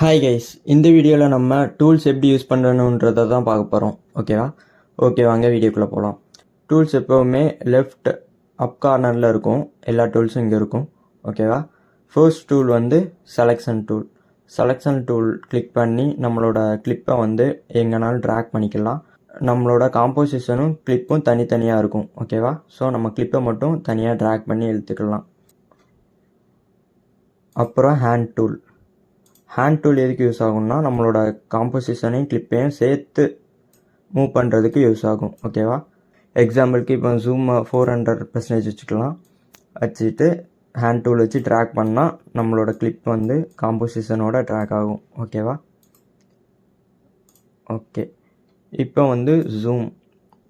Hi guys, இந்த வீடியோவில் நம்ம டூல்ஸ் எப்படி யூஸ் பண்ணணுன்றதை தான் பார்க்க போகிறோம். ஓகேவா? ஓகே, வாங்க வீடியோக்குள்ளே போகலாம். டூல்ஸ் எப்போவுமே லெஃப்ட் அப் கார்னரில் இருக்கும். எல்லா டூல்ஸும் இங்கே இருக்கும். ஓகேவா? ஃபர்ஸ்ட் டூல் வந்து selection tool. Selection tool click பண்ணி நம்மளோட கிளிப்பை வந்து எங்கேனாலும் ட்ராக் பண்ணிக்கலாம். நம்மளோட காம்போசிஷனும் கிளிப்பும் தனித்தனியாக இருக்கும். ஓகேவா? ஸோ நம்ம கிளிப்பை மட்டும் தனியாக ட்ராக் பண்ணி எடுத்துக்கலாம். அப்புறம் ஹேண்ட் டூல். ஹேண்ட் டூல் எதுக்கு யூஸ் ஆகும்னா நம்மளோட காம்போசிஷனையும் கிளிப்பையும் சேர்த்து மூவ் பண்ணுறதுக்கு யூஸ் ஆகும். ஓகேவா? எக்ஸாம்பிளுக்கு இப்போ ஜூம் 400% வச்சுக்கலாம். வச்சுட்டு ஹேண்ட் டூல் வச்சு ட்ராக் பண்ணால் நம்மளோட கிளிப் வந்து காம்போசிஷனோட ட்ராக் ஆகும். ஓகேவா? ஓகே, இப்போ வந்து ஜூம்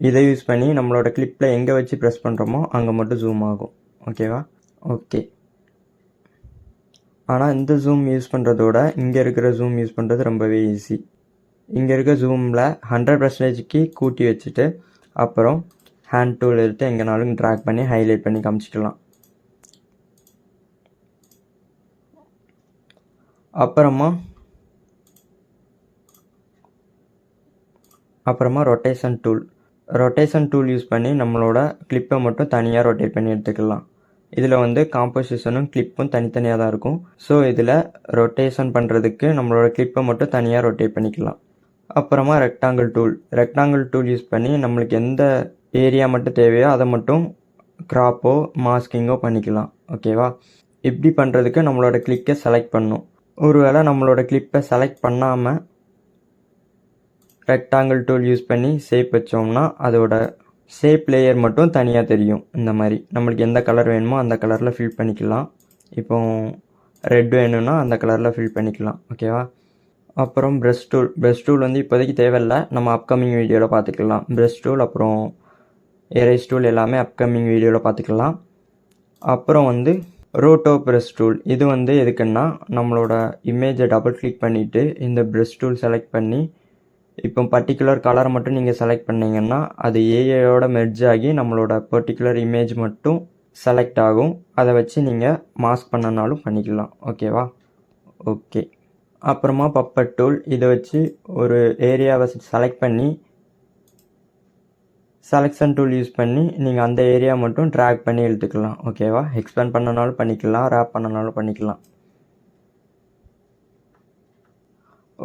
இதை யூஸ் பண்ணி நம்மளோட கிளிப்பில் எங்கே வச்சு ப்ரெஸ் பண்ணுறோமோ அங்கே மட்டும் ஜூம் ஆகும். ஓகேவா? ஓகே, ஆனால் இந்த ஜூம் யூஸ் பண்ணுறதோட இங்கே இருக்கிற ஜூம் யூஸ் பண்ணுறது ரொம்பவே ஈஸி. இங்கே இருக்க ஜூமில் 100%க்கு கூட்டி வச்சுட்டு அப்புறம் ஹேண்ட் டூல் எடுத்து எங்கேனாலும் ட்ராக் பண்ணி ஹைலைட் பண்ணி காமிச்சிக்கலாம். அப்புறமா rotation tool. Rotation tool use பண்ணி நம்மளோட கிளிப்பை மட்டும் தனியாக ரொட்டேட் பண்ணி எடுத்துக்கலாம். இதில் வந்து காம்போசிஷனும் கிளிப்பும் தனித்தனியாக தான் இருக்கும். ஸோ இதில் ரொட்டேஷன் பண்ணுறதுக்கு நம்மளோட கிளிப்பை மட்டும் தனியாக ரொட்டேட் பண்ணிக்கலாம். அப்புறமா rectangle tool. Rectangle tool use பண்ணி நம்மளுக்கு எந்த ஏரியா மட்டும் தேவையோ அதை மட்டும் கிராப்போ மாஸ்கிங்கோ பண்ணிக்கலாம். ஓகேவா? இப்படி பண்ணுறதுக்கு நம்மளோட கிளிக்கை செலக்ட் பண்ணணும். ஒருவேளை நம்மளோட கிளிப்பை செலக்ட் பண்ணாமல் ரெக்டாங்கிள் டூல் யூஸ் பண்ணி ஷேப் வச்சோம்னா அதோட ஷேப் லேயர் மட்டும் தனியாக தெரியும். இந்த மாதிரி நம்மளுக்கு எந்த கலர் வேணுமோ அந்த கலரில் ஃபில் பண்ணிக்கலாம். இப்போ ரெட் வேணும்னா அந்த கலரில் ஃபில் பண்ணிக்கலாம். ஓகேவா? அப்புறம் ப்ரஷ் டூல். ப்ரஷ் டூல் வந்து இப்போதைக்கு தேவையில்லை, நம்ம அப்கமிங் வீடியோவில் பார்த்துக்கலாம். ப்ரஷ் டூல் அப்புறம் எரேஸ் டூல் எல்லாமே அப்கமிங் வீடியோவில் பார்த்துக்கலாம். அப்புறம் வந்து ரோட்டோ ப்ரஷ் டூல். இது வந்து எதுக்குன்னா நம்மளோட இமேஜை டபுள் கிளிக் பண்ணிவிட்டு இந்த ப்ரஷ் டூல் செலக்ட் பண்ணி இப்போ பர்டிகுலர் கலரை மட்டும் நீங்கள் செலக்ட் பண்ணிங்கன்னா அது ஏஐயோட மெர்ஜ் ஆகி நம்மளோட பர்டிகுலர் இமேஜ் மட்டும் செலக்ட் ஆகும். அதை வச்சு நீங்கள் மாஸ்க் பண்ணனாலும் பண்ணிக்கலாம். ஓகேவா? ஓகே, அப்புறமா பப்பட் டூல். இதை வச்சு ஒரு ஏரியாவை செலக்ட் பண்ணி செலெக்ஷன் டூல் யூஸ் பண்ணி நீங்கள் அந்த ஏரியா மட்டும் ட்ராக் பண்ணி எடுத்துக்கலாம். ஓகேவா? எக்ஸ்பேண்ட் பண்ணனாலும் பண்ணிக்கலாம், ரேப் பண்ணனாலும் பண்ணிக்கலாம்.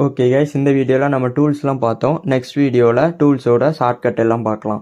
ஓகே கைஸ், இந்த வீடியோவில் நம்ம டூல்ஸ்லாம் பார்த்தோம். நெக்ஸ்ட் வீடியோவில் டூல்ஸோட ஷார்ட்கட் எல்லாம் பார்க்கலாம்.